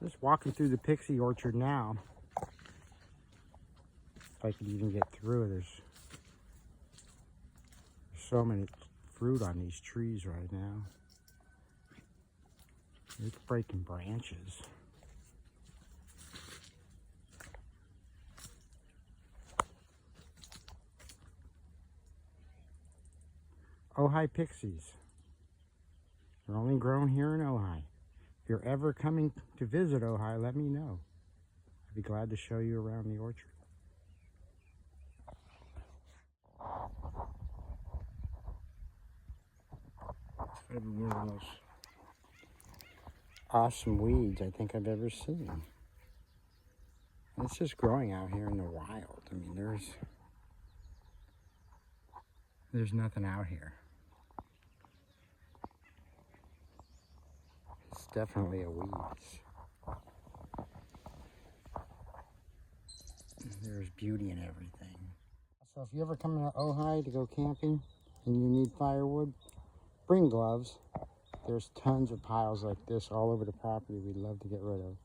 Just walking through the pixie orchard now. If I could even get through, there's so many fruit on these trees right now. It's breaking branches. Ojai pixies. They're only grown here in Ojai. If you're ever coming to visit Ojai, let me know. I'd be glad to show you around the orchard. It's gotta be one of the most awesome weeds I think I've ever seen. And it's just growing out here in the wild. I mean, there's nothing out here. It's definitely a weed. There's beauty in everything. So if you ever come to Ojai to go camping and you need firewood, bring gloves. There's tons of piles like this all over the property we'd love to get rid of.